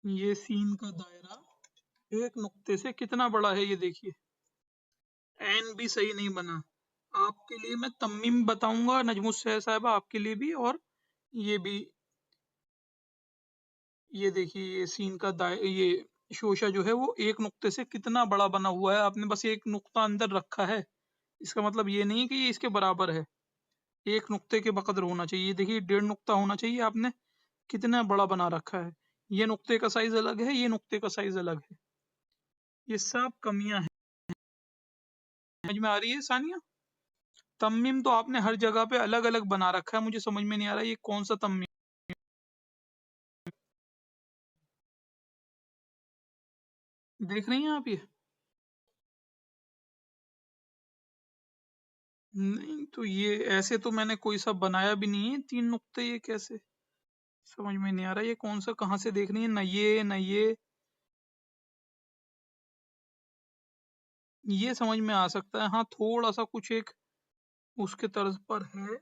ये सीन का दायरा एक नुक्ते से कितना बड़ा है ये देखिए। एन भी सही नहीं बना। आपके लिए मैं तम्मीम बताऊंगा नजमुत साहब, आपके लिए भी, और ये भी। ये देखिए ये सीन का ये शोशा जो है वो एक नुक्ते से कितना बड़ा बना हुआ है। आपने बस एक नुक्ता अंदर रखा है, इसका मतलब ये नहीं कि ये इसके बराबर है। एक नुक्ते के बकदर होना चाहिए। ये देखिए 1.5 नुक्ता होना चाहिए, आपने कितना बड़ा बना रखा है। ये नुक्ते का साइज अलग है, ये नुक्ते का साइज अलग है। ये सब कमियां हैं। समझ में आ रही है सानिया? तम्मीम तो आपने हर जगह पे अलग अलग बना रखा है, मुझे समझ में नहीं आ रहा ये कौन सा तम्मीम। देख रही हैं आप ये? नहीं तो ये ऐसे तो मैंने कोई सा बनाया भी नहीं है 3 नुक्ते, ये कैसे? समझ में नहीं आ रहा ये कौन सा, कहाँ से देख रही है? ना ये समझ में आ सकता है, हाँ थोड़ा सा कुछ एक उसके तर्ज पर है,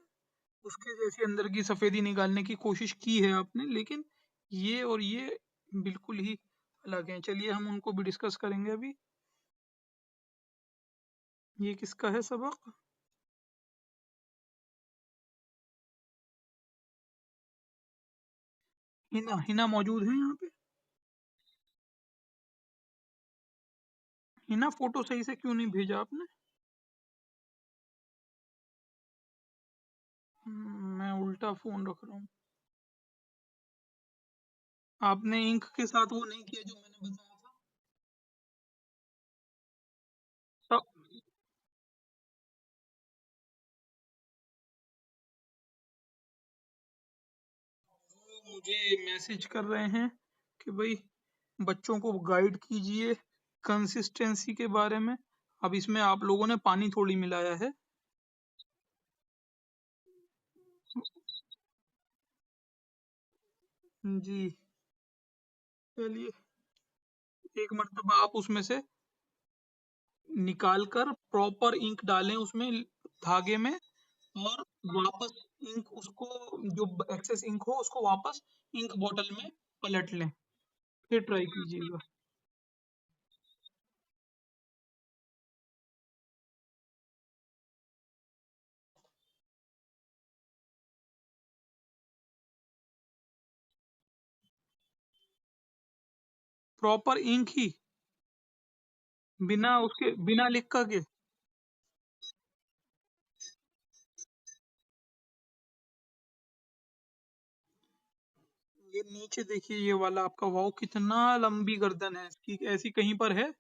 उसके जैसी अंदर की सफेदी निकालने की कोशिश की है आपने, लेकिन ये और ये बिल्कुल ही अलग हैं। चलिए हम उनको भी डिस्कस करेंगे अभी। ये किसका है सबक? हिना, हिना मौजूद है यहाँ पे? हिना फोटो सही से क्यों नहीं भेजा आपने? मैं उल्टा फोन रख रहा हूँ। आपने इंक के साथ वो नहीं किया जो मैंने बताया था? सब मुझे मैसेज कर रहे हैं कि भाई बच्चों को गाइड कीजिए कंसिस्टेंसी के बारे में। अब इसमें आप लोगों ने पानी थोड़ी मिलाया है। जी। चलिए एक मर्तबा आप उसमें से निकाल कर प्रॉपर इंक डालें उसमें धागे में, और वापस इंक उसको, जो एक्सेस इंक हो उसको वापस इंक बॉटल में पलट लें, फिर ट्राई कीजिएगा। प्रॉपर इंक ही, बिना उसके, बिना लिख कर के? ये नीचे देखिए ये वाला आपका, वाओ कितना लंबी गर्दन है इसकी, ऐसी कहीं पर है?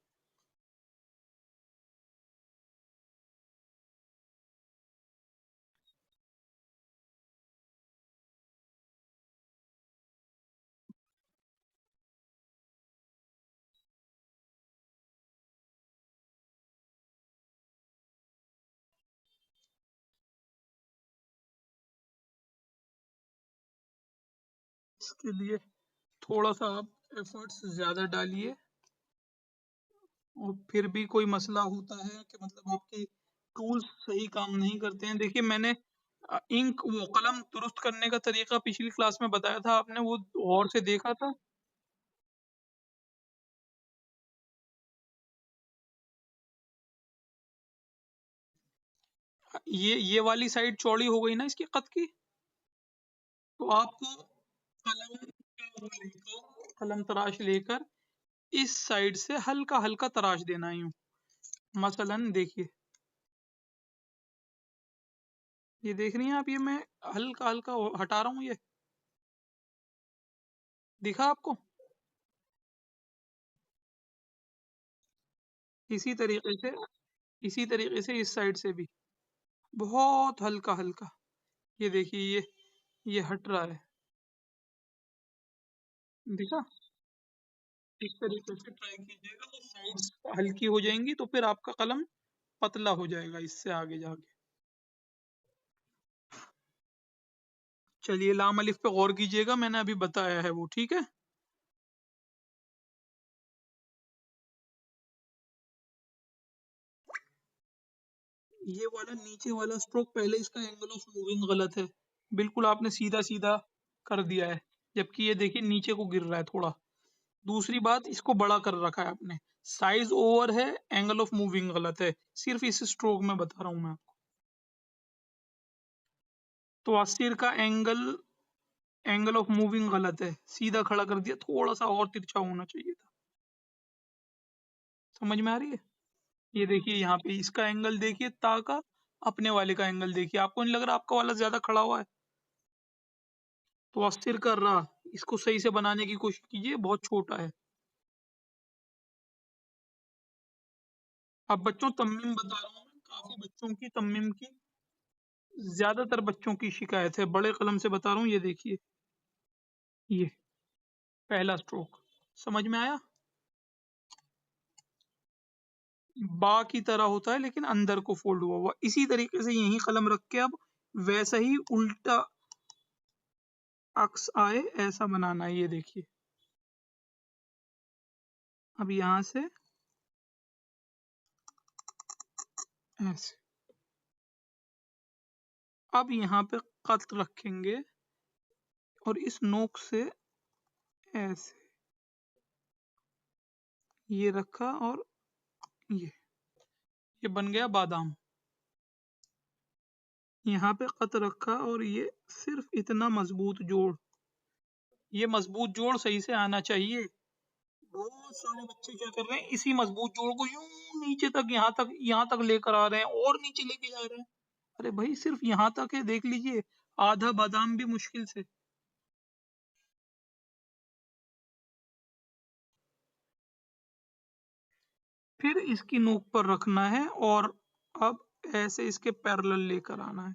इसके लिए थोड़ा सा आप एफर्ट्स ज्यादा डालिए। और फिर भी कोई मसला होता है कि मतलब आपके टूल्स सही काम नहीं करते हैं। देखिए मैंने इंक वो कलम दुरुस्त करने का तरीका पिछली क्लास में बताया था, आपने वो गौर से देखा था? ये वाली साइड चौड़ी हो गई ना इसकी कत की, तो आपको कलम का वो लेकर, कलम तराश लेकर इस साइड से हल्का हल्का तराश देना है यूं। मसलन देखिए, ये देख रही हैं आप, ये मैं हल्का हल्का हटा रहा हूँ, ये दिखा आपको? इसी तरीके से, इसी तरीके से इस साइड से भी बहुत हल्का हल्का। ये देखिए ये हट रहा है, दिखा? इस तरीके से ट्राई कीजिएगा तो साइड्स हल्की हो जाएंगी, तो फिर आपका कलम पतला हो जाएगा इससे आगे जाके। चलिए लाम अलिफ पे गौर कीजिएगा, मैंने अभी बताया है वो, ठीक है? ये वाला नीचे वाला स्ट्रोक पहले इसका एंगल ऑफ मूविंग गलत है, बिल्कुल आपने सीधा सीधा कर दिया है, जबकि ये देखिए नीचे को गिर रहा है थोड़ा। दूसरी बात, इसको बड़ा कर रखा है आपने, साइज ओवर है, एंगल ऑफ मूविंग गलत है, सिर्फ इस स्ट्रोक में बता रहा हूं मैं आपको। तो अस्सिर का एंगल ऑफ मूविंग गलत है, सीधा खड़ा कर दिया, थोड़ा सा और तिरछा होना चाहिए था। समझ में आ रही है? ये देखिए यहाँ पे इसका एंगल देखिए ता का, अपने वाले का एंगल देखिए, आपको नहीं लग रहा आपका वाला ज्यादा खड़ा हुआ है? तो अस्थिर कर रहा, इसको सही से बनाने की कोशिश कीजिए, बहुत छोटा है। अब बच्चों तम्मीम बता रहा हूँ मैं, काफी बच्चों की तम्मीम की, ज्यादातर बच्चों की शिकायत है, बड़े कलम से बता रहा हूँ, ये देखिए, ये पहला स्ट्रोक समझ में आया? बा की तरह होता है लेकिन अंदर को फोल्ड हुआ हुआ, इसी तरीके से यही कलम रख के अब वैसा ही उल्टा अक्स आए ऐसा बनाना है, ये देखिए। अब यहां से ऐसे, अब यहाँ पे कत रखेंगे और इस नोक से ऐसे, ये रखा और ये बन गया बादाम। यहाँ पे कत रखा और ये सिर्फ इतना मजबूत जोड़, ये मजबूत जोड़ सही से आना चाहिए। बहुत सारे बच्चे क्या कर रहे हैं, इसी मजबूत जोड़ को यूं नीचे तक, यहाँ तक लेकर आ रहे हैं और नीचे लेके जा रहे हैं। अरे भाई सिर्फ यहाँ तक है, देख लीजिए, आधा बादाम भी मुश्किल से। फिर इसकी नोक पर रखना है और अब ऐसे इसके पैरेलल लेकर आना है।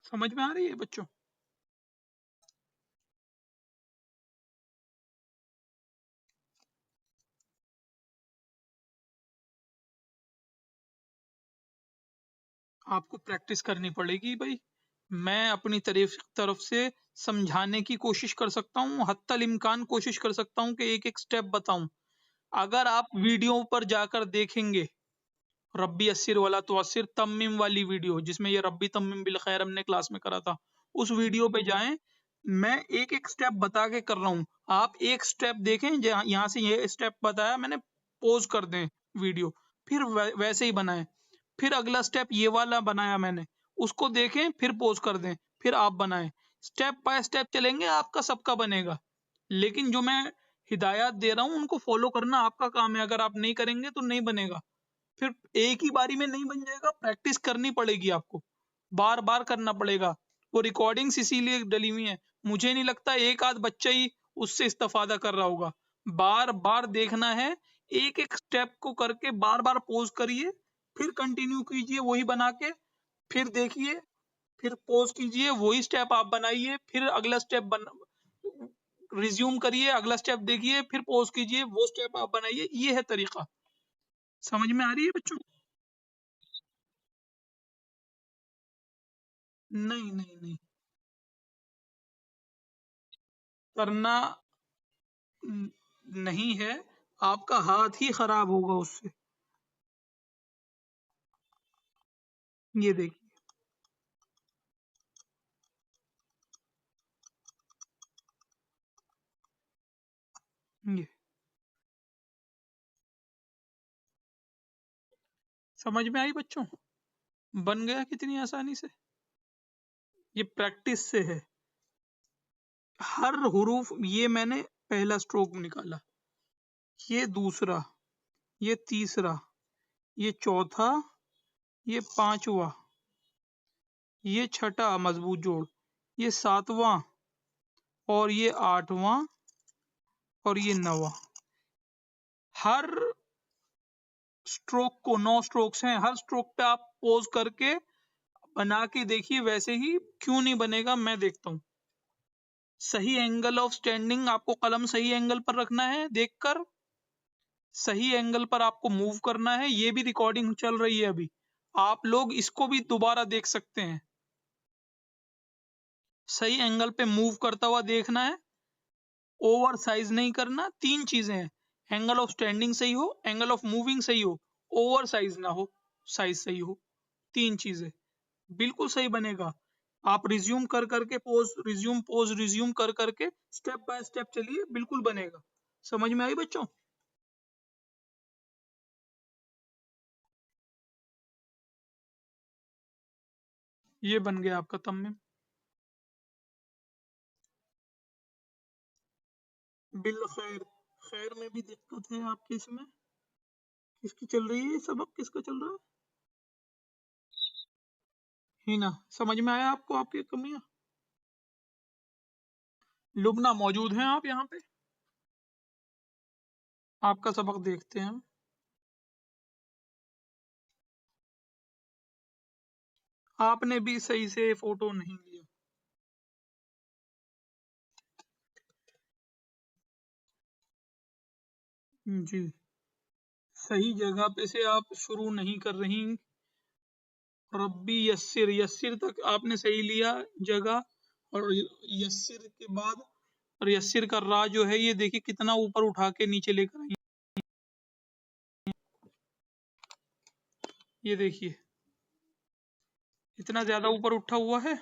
समझ में आ रही है बच्चों? आपको प्रैक्टिस करनी पड़ेगी भाई। मैं अपनी तरफ से समझाने की कोशिश कर सकता हूँ, हत्तल इम्कान कोशिश कर सकता हूँ कि एक एक स्टेप बताऊं। अगर आप वीडियो पर जाकर देखेंगे, रब्बी अस्सिर वाला तो अस्सिर तम्मीम वाली वीडियो जिसमें ये रब्बी तम्मीम बिल खैर हमने क्लास में करा था, उस वीडियो पे जाएं, मैं एक एक स्टेप बता के कर रहा हूँ। आप एक स्टेप देखें, यहाँ से ये स्टेप बताया मैंने, पोज कर दें वीडियो, फिर वैसे ही बनाएं। फिर अगला स्टेप ये वाला बनाया मैंने, उसको देखें, फिर पोज कर दें, फिर आप बनाएं। स्टेप बाय स्टेप चलेंगे, आपका सबका बनेगा। लेकिन जो मैं हिदायत दे रहा हूँ उनको फॉलो करना आपका काम है, अगर आप नहीं करेंगे तो नहीं बनेगा। फिर एक ही बारी में नहीं बन जाएगा, प्रैक्टिस करनी पड़ेगी आपको, बार बार करना पड़ेगा। वो रिकॉर्डिंग्स इसीलिए डली हुई है, मुझे नहीं लगता एक आध बच्चा ही उससे इस्तेफादा कर रहा होगा। बार बार देखना है, एक एक स्टेप को करके बार बार पोज करिए, फिर कंटिन्यू कीजिए वही बना के, फिर देखिए, फिर पोज कीजिए, वही स्टेप आप बनाइए, फिर अगला स्टेप रिज्यूम करिए, अगला स्टेप देखिए, फिर पोज कीजिए, वो स्टेप आप बनाइए, ये है तरीका। समझ में आ रही है बच्चों? नहीं नहीं नहीं, करना नहीं है, आपका हाथ ही खराब होगा उससे। ये देखिए, ये समझ में आई बच्चों? बन गया कितनी आसानी से, ये प्रैक्टिस से है। हर हुरूफ, ये मैंने पहला स्ट्रोक निकाला, ये दूसरा, ये तीसरा, ये चौथा, ये पांचवा, ये छठा मजबूत जोड़, ये सातवां, और ये आठवां, और ये नवा। हर स्ट्रोक को, 9 स्ट्रोक्स हैं, हर स्ट्रोक पे आप पोज करके बना के देखिए, वैसे ही क्यों नहीं बनेगा मैं देखता हूँ। सही एंगल ऑफ स्टैंडिंग, आपको कलम सही एंगल पर रखना है, देखकर सही एंगल पर आपको मूव करना है। ये भी रिकॉर्डिंग चल रही है अभी, आप लोग इसको भी दोबारा देख सकते हैं। सही एंगल पे मूव करता हुआ देखना है, ओवर साइज नहीं करना। 3 चीजें हैं, एंगल ऑफ स्टैंडिंग सही हो, एंगल ऑफ मूविंग सही हो, ओवर साइज ना हो, साइज सही हो, 3 चीजें, बिल्कुल सही बनेगा। आप रिज्यूम कर करके पोज रिज्यूम कर करके स्टेप बाय स्टेप चलिए, बिल्कुल बनेगा। समझ में आई बच्चों? ये बन गया आपका तम्मीम। बिल खैर, खैर में भी दिक्कत है आपके इसमें। किसकी चल रही है सबक, किसका चल रहा है? हिना। समझ में आया आपको आपकी कमियां? लुबना मौजूद हैं आप यहाँ पे? आपका सबक देखते हैं हम। आपने भी सही से फोटो नहीं लिया। जी, सही जगह पे से आप शुरू नहीं कर रही। रब्बी यस्सिर, यस्सिर तक आपने सही लिया जगह, और यस्सिर के बाद, और यस्सिर का रा जो है ये देखिए कितना ऊपर उठा के नीचे लेकर आई। ये देखिए इतना ज्यादा ऊपर उठा हुआ है,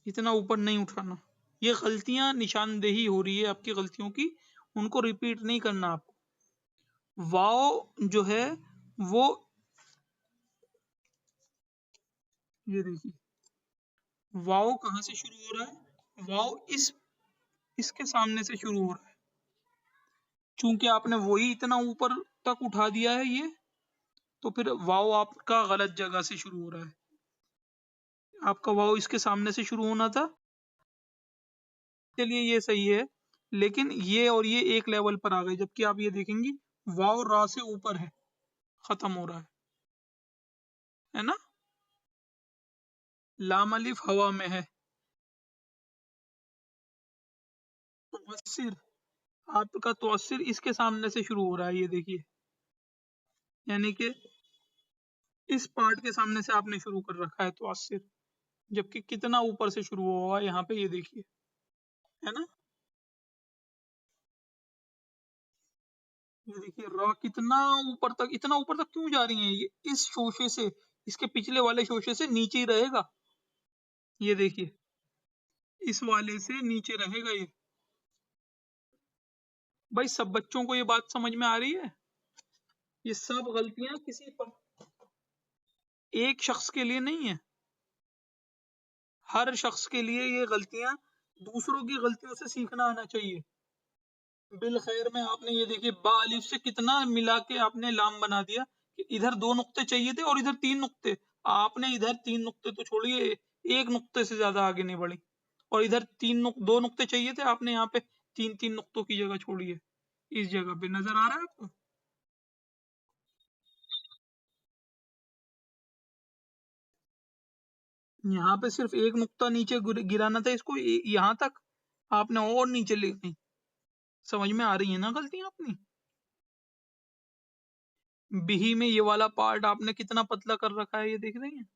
इतना ऊपर नहीं उठाना। ये गलतियां निशानदेही हो रही है आपकी गलतियों की, उनको रिपीट नहीं करना आपको। वाव जो है वो, ये देखिए वाव कहाँ से शुरू हो रहा है? वाव इसके सामने से शुरू हो रहा है। चूंकि आपने वही इतना ऊपर तक उठा दिया है ये, तो फिर वाव आपका गलत जगह से शुरू हो रहा है। आपका वाव इसके सामने से शुरू होना था। चलिए ये सही है, लेकिन ये और ये एक लेवल पर आ गए, जबकि आप ये देखेंगी वाव रा से ऊपर है, खत्म हो रहा है ना? लाम अलिफ हवा में है। तुअस्सिर, आपका तुअस्सिर इसके सामने से शुरू हो रहा है, ये देखिए, यानी कि इस पार्ट के सामने से आपने शुरू कर रखा है तुअस्सिर, जबकि कितना ऊपर से शुरू हुआ यहाँ पे, ये देखिए, है ना? ये देखिए रॉ कितना ऊपर तक, इतना ऊपर तक क्यों जा रही है ये? इस शोशे से, इसके पिछले वाले शोशे से नीचे ही रहेगा। ये देखिए इस वाले से नीचे रहेगा ये। भाई सब बच्चों को ये बात समझ में आ रही है? ये सब गलतियां किसी पर, एक शख्स के लिए नहीं है, हर शख्स के लिए ये गलतियां, दूसरों की गलतियों से सीखना आना चाहिए। बिल खैर में आपने ये देखिए बा अलिफ से कितना मिला के आपने लाम बना दिया, कि इधर 2 नुक्ते चाहिए थे और इधर 3 नुक्ते। आपने इधर 3 नुक्ते तो छोड़िए, एक नुक्ते से ज्यादा आगे नहीं बढ़ी, और इधर 2 नुक्ते चाहिए थे, आपने यहाँ पे 3 3 नुक्तों की जगह छोड़ी है। इस जगह पे नजर आ रहा है आपको? यहाँ पे सिर्फ एक नुक्ता नीचे गिराना था इसको, यहाँ तक आपने और नीचे ले गई। समझ में आ रही है ना गलतियां अपनी? बिही में ये वाला पार्ट आपने कितना पतला कर रखा है, ये देख रही हैं?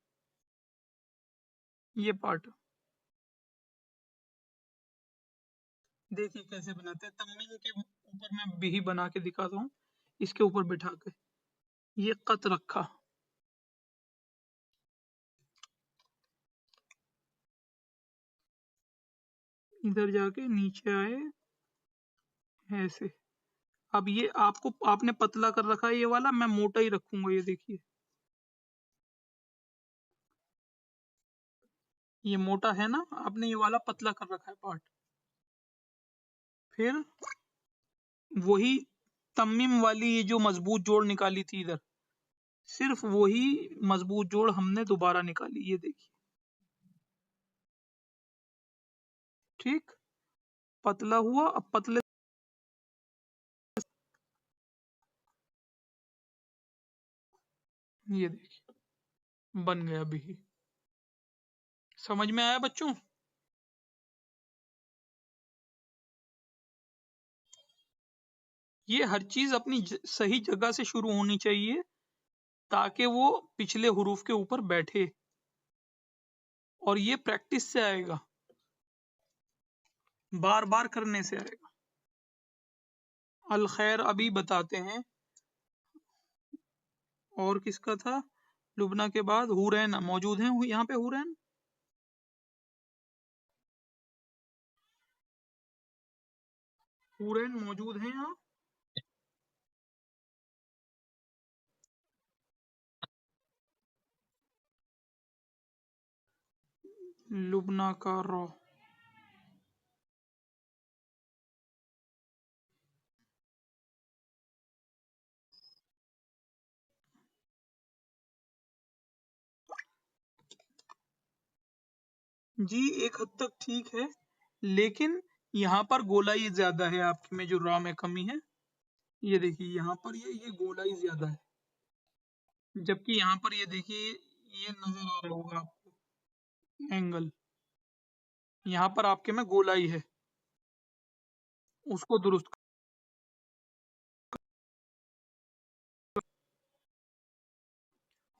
ये पार्ट देखिए कैसे बनाते हैं। तम्मीम के ऊपर मैं बिही बना के दिखाता हूँ, इसके ऊपर बिठा के ये कत रखा, इधर जाके नीचे आए ऐसे। अब ये आपको, आपने पतला कर रखा है ये वाला, मैं मोटा ही रखूंगा, ये देखिए ये मोटा है ना, आपने ये वाला पतला कर रखा है पार्ट। फिर वही तम्मीम वाली ये जो मजबूत जोड़ निकाली थी इधर, सिर्फ वही मजबूत जोड़ हमने दोबारा निकाली, ये देखिए। ठीक, पतला हुआ, अब पतले, ये देखिए बन गया बिही। समझ में आया बच्चों? ये हर चीज अपनी सही जगह से शुरू होनी चाहिए, ताकि वो पिछले हुरूफ के ऊपर बैठे, और ये प्रैक्टिस से आएगा, बार बार करने से आएगा। अल खैर अभी बताते हैं, और किसका था? लुबना के बाद हुरैन मौजूद हैं यहाँ पे, हुरैन हुरैन मौजूद हैं यहाँ। लुबना का रॉ। जी एक हद तक ठीक है, लेकिन यहाँ पर गोलाई ज्यादा है आपके में, जो रॉ में कमी है। ये देखिए यहाँ पर ये गोलाई ज्यादा है, जबकि यहाँ पर ये देखिए ये नजर आ रहा होगा आपको एंगल, यहाँ पर आपके में गोलाई है, उसको दुरुस्त।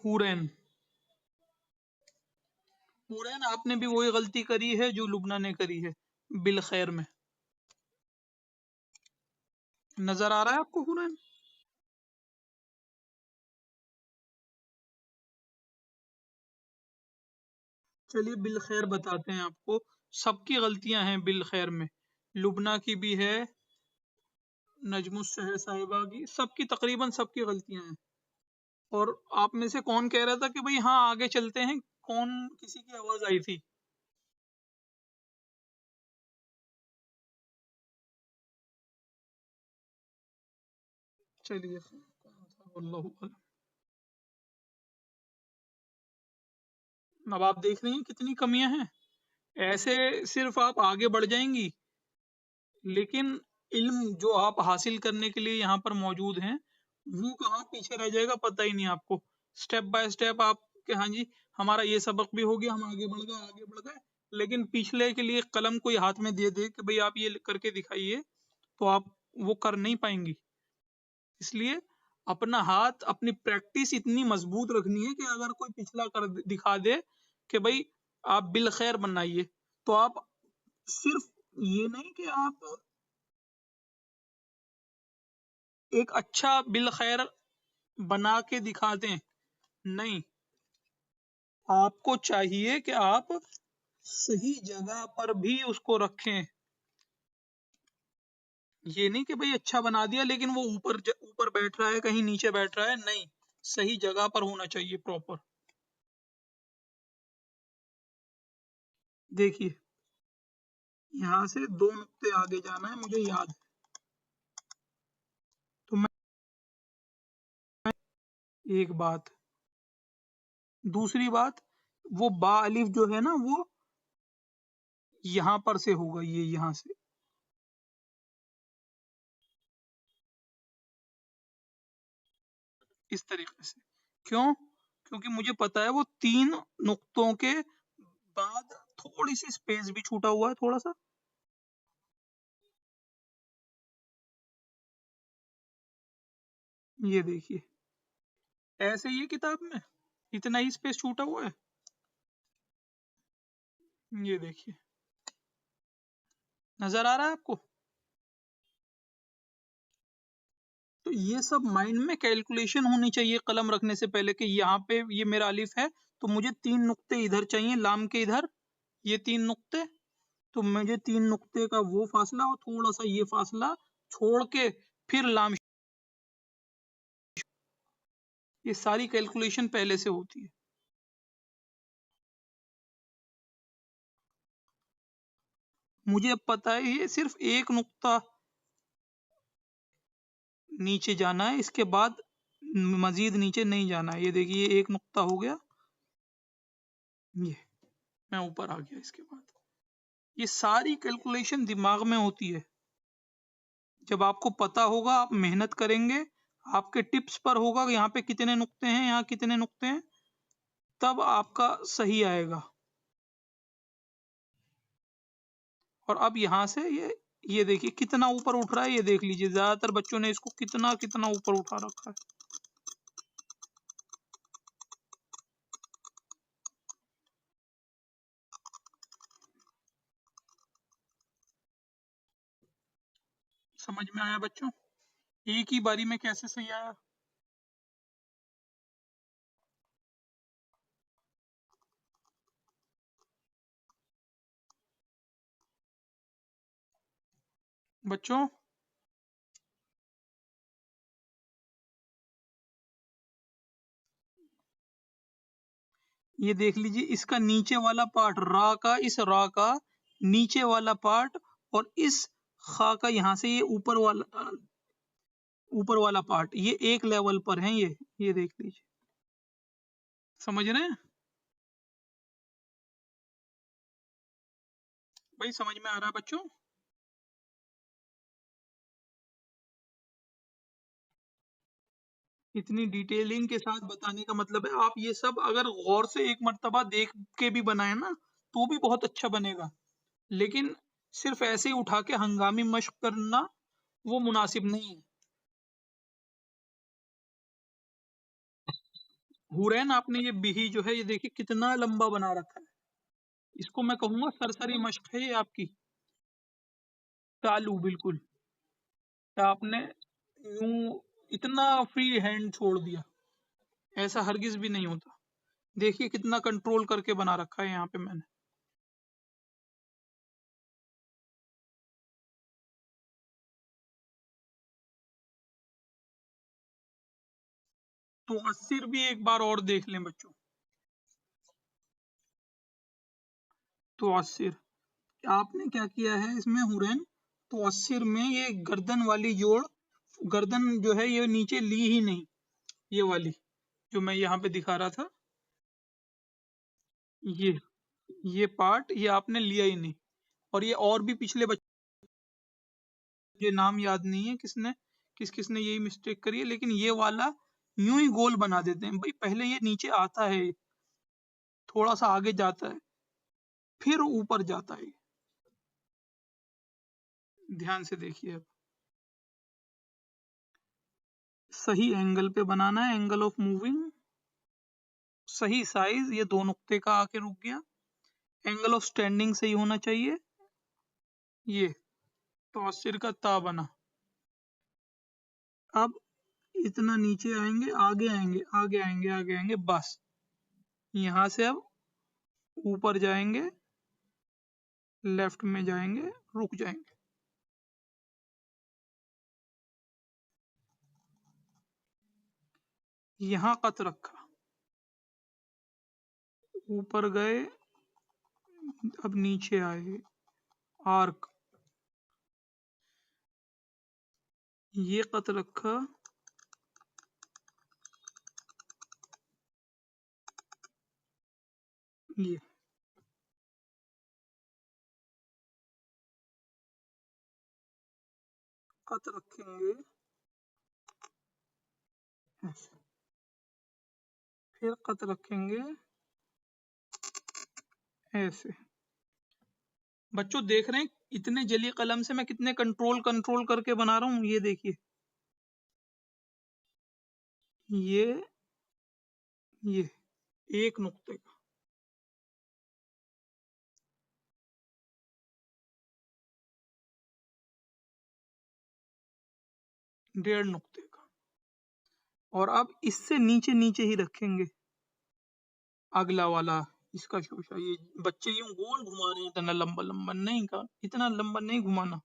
हुरैन, हुरैन आपने भी वही गलती करी है जो लुबना ने करी है, बिल खैर में। नजर आ रहा है आपको हुरैन? चलिए बिल खैर बताते हैं आपको। सबकी गलतियां हैं बिल खैर में, लुबना की भी है, नजमुस शहर साहिबा की, सबकी तकरीबन सबकी गलतियां हैं। और आप में से कौन कह रहा था कि भाई हाँ आगे चलते हैं, कौन किसी की आवाज आई थी? चलिए कौन था, वल्लाहु अलम। अब आप देख रही हैं कितनी कमियां हैं। ऐसे सिर्फ आप आगे बढ़ जाएंगी, लेकिन इल्म जो आप हासिल करने के लिए यहाँ पर मौजूद हैं, वो कहाँ पीछे रह जाएगा पता ही नहीं आपको। स्टेप बाय स्टेप आप कि हाँ जी हमारा ये सबक भी हो गया, हम आगे बढ़ गए, आगे बढ़ गए, लेकिन पिछले के लिए कलम कोई हाथ में दे दे कि भाई आप ये करके दिखाइए, तो आप वो कर नहीं पाएंगी। इसलिए अपना हाथ, अपनी प्रैक्टिस इतनी मजबूत रखनी है कि अगर कोई पिछला कर दिखा दे कि भाई आप बिल खैर बनाइए, तो आप सिर्फ ये नहीं कि आप एक अच्छा बिल खैर बना के दिखा दें, नहीं, आपको चाहिए कि आप सही जगह पर भी उसको रखें। ये नहीं कि भाई अच्छा बना दिया लेकिन वो ऊपर बैठ रहा है, कहीं नीचे बैठ रहा है, नहीं, सही जगह पर होना चाहिए प्रॉपर। देखिए यहाँ से 2 नुक्ते आगे जाना है, मुझे याद है। तो मैं, एक बात, दूसरी बात, वो बा अलिफ जो है ना, वो यहाँ पर से होगा, ये यहाँ से, इस तरीके से। क्यों? क्योंकि मुझे पता है वो 3 नुक्तों के बाद थोड़ी सी स्पेस भी छूटा हुआ है, थोड़ा सा। ये देखिए ऐसे ही है किताब में, इतना ही स्पेस छूटा हुआ है। ये देखिए नजर आ रहा है आपको? तो ये सब माइंड में कैलकुलेशन होनी चाहिए कलम रखने से पहले कि यहाँ पे ये मेरा अलिफ है, तो मुझे 3 नुक्ते इधर चाहिए, लाम के इधर, ये 3 नुक्ते, तो मुझे 3 नुक्ते का वो फासला और थोड़ा सा ये फासला छोड़ के फिर लाम। ये सारी कैलकुलेशन पहले से होती है। मुझे अब पता है ये सिर्फ 1 नुक्ता नीचे जाना है, इसके बाद मजीद नीचे नहीं जाना है। ये देखिए 1 नुक्ता हो गया, ये मैं ऊपर आ गया। इसके बाद ये सारी कैलकुलेशन दिमाग में होती है। जब आपको पता होगा, आप मेहनत करेंगे, आपके टिप्स पर होगा कि यहाँ पे कितने नुक्ते हैं, यहाँ कितने नुक्ते हैं, तब आपका सही आएगा। और अब यहाँ से ये देखिए कितना ऊपर उठ रहा है, ये देख लीजिए, ज्यादातर बच्चों ने इसको कितना कितना ऊपर उठा रखा है। समझ में आया बच्चों? एक ही बारी में कैसे सही आया? बच्चों ये देख लीजिए, इसका नीचे वाला पार्ट रा का, इस रा का नीचे वाला पार्ट, और इस खा का यहाँ से ये ऊपर वाला पार्ट, ये एक लेवल पर है। ये देख लीजिए, समझ रहे हैं भाई? समझ में आ रहा है बच्चों? इतनी डिटेलिंग के साथ बताने का मतलब है, आप ये सब अगर गौर से एक मर्तबा देख के भी बनाए ना, तो भी बहुत अच्छा बनेगा। लेकिन सिर्फ ऐसे ही उठा के हंगामी मशक करना वो मुनासिब नहीं है। हुरैन आपने ये बिही जो है, ये देखिए कितना लंबा बना रखा है। इसको मैं कहूंगा सरसरी मशक है ये आपकी। चालू बिल्कुल। आपने यूं इतना फ्री हैंड छोड़ दिया, ऐसा हरगिज भी नहीं होता। देखिए कितना कंट्रोल करके बना रखा है यहाँ पे मैंने। तो अस्सिर भी एक बार और देख लें बच्चों। तो अस्सिर आपने क्या किया है इसमें हुरैन, तो अस्सिर में ये गर्दन वाली जोड़, गर्दन जो है ये नीचे ली ही नहीं, ये वाली जो मैं यहाँ पे दिखा रहा था, ये ये पार्ट ये आपने लिया ही नहीं। और ये और भी पिछले बच्चे, ये नाम याद नहीं है किस किसने यही मिस्टेक करी है, लेकिन ये वाला यूं ही गोल बना देते हैं भाई। पहले ये नीचे आता है, थोड़ा सा आगे जाता है, फिर ऊपर जाता है। ध्यान से देखिए अब। सही एंगल पे बनाना है, एंगल ऑफ मूविंग, सही साइज, ये दो नुक्ते का आके रुक गया। एंगल ऑफ स्टैंडिंग सही होना चाहिए, ये तो सिर का ता बना। अब इतना नीचे आएंगे, आगे आएंगे, आगे आएंगे, आगे आएंगे, बस यहां से अब ऊपर जाएंगे, लेफ्ट में जाएंगे, रुक जाएंगे। यहां कत रखा, ऊपर गए, अब नीचे आए, आर्क, ये कत रखा, ये कत रखेंगे ऐसे, फिर कत रखेंगे ऐसे। बच्चों देख रहे हैं इतने जली कलम से मैं कितने कंट्रोल कंट्रोल करके बना रहा हूँ? ये देखिए, ये ये एक नुक्ते का, 1.5 नुक्ते का। और अब इससे नीचे नीचे ही रखेंगे अगला वाला, इसका शोशा। ये बच्चे यूं गोल घुमा रहे हैं, इतना लंबा लंबा नहीं का, इतना लंबा नहीं घुमाना।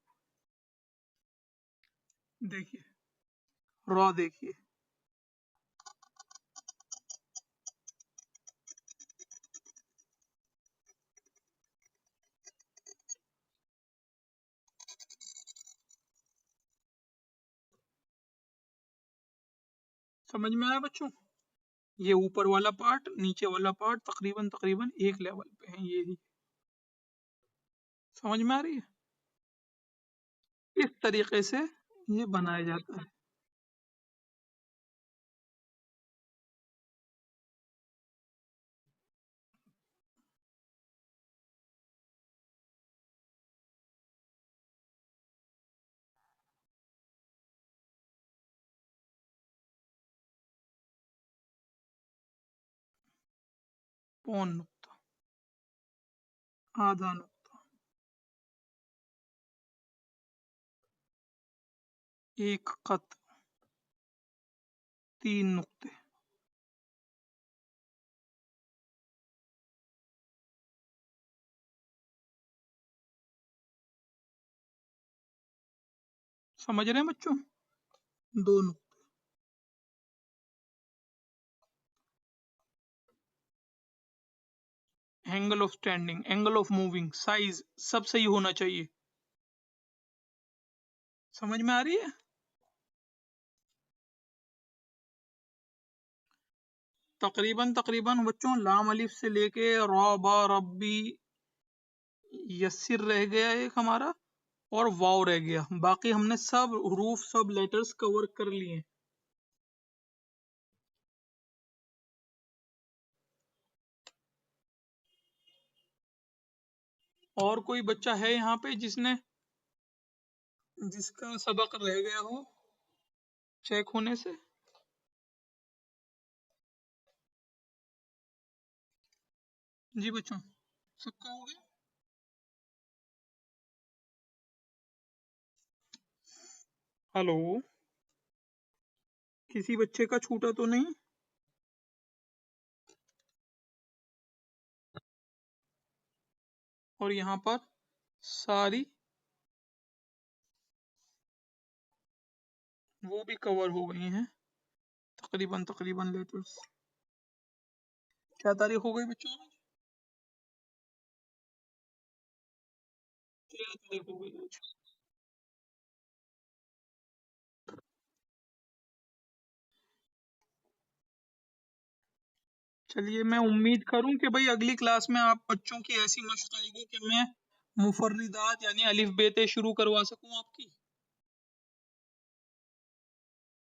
देखिए रॉ देखिए, समझ में आया बच्चों? ये ऊपर वाला पार्ट, नीचे वाला पार्ट तकरीबन तकरीबन एक लेवल पे है, ये ही। समझ में आ रही है? इस तरीके से ये बनाया जाता है। पौन नुक्ता, आधा नुक्ता, एक खत, 3 नुक्ते, समझ रहे हैं बच्चों? दो नुक्ते। Angle of standing, angle of moving, size सब सही होना चाहिए। समझ में आ रही है? तकरीबन तकरीबन बच्चों लाम अलिफ से लेके रौ बा रब्बी यस्सिर रह गया एक हमारा, और वाव रह गया। बाकी हमने सब हरूफ सब लेटर्स कवर कर लिए। और कोई बच्चा है यहाँ पे जिसका सबक रह गया हो चेक होने से? जी बच्चों, सबका हो गया? हेलो, किसी बच्चे का छूटा तो नहीं? और यहाँ पर सारी वो भी कवर हो गई हैं तकरीबन तकरीबन लेटर्स। क्या तारीख हो गई बच्चों आज? 13 तारीख हो गई आज। चलिए, मैं उम्मीद करूं कि भाई अगली क्लास में आप बच्चों की ऐसी मशक आएगी कि मैं मुफर्रिदात यानी अलिफ बेते शुरू करवा सकूं आपकी।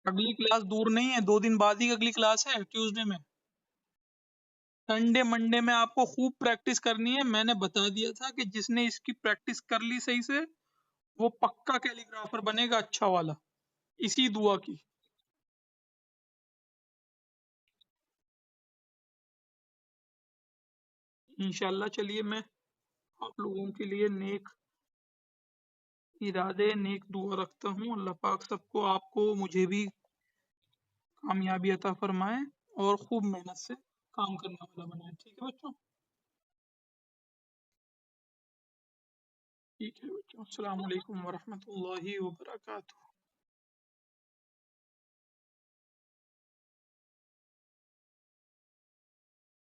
अगली क्लास दूर नहीं है, 2 दिन बाद ही अगली क्लास है, ट्यूसडे में। संडे मंडे में आपको खूब प्रैक्टिस करनी है। मैंने बता दिया था कि जिसने इसकी प्रैक्टिस कर ली सही से वो पक्का कैलीग्राफर बनेगा अच्छा वाला, इसी दुआ की। इंशाल्लाह। चलिए, मैं आप लोगों के लिए नेक इरादे नेक दुआ रखता हूँ। अल्लाह पाक सबको, आपको, मुझे भी कामयाबी अता फरमाए और खूब मेहनत से काम करने वाला बनाए। ठीक है बच्चों? ठीक है बच्चों, अस्सलाम वालेकुम वरहमतुल्लाहि वबरकातुहू।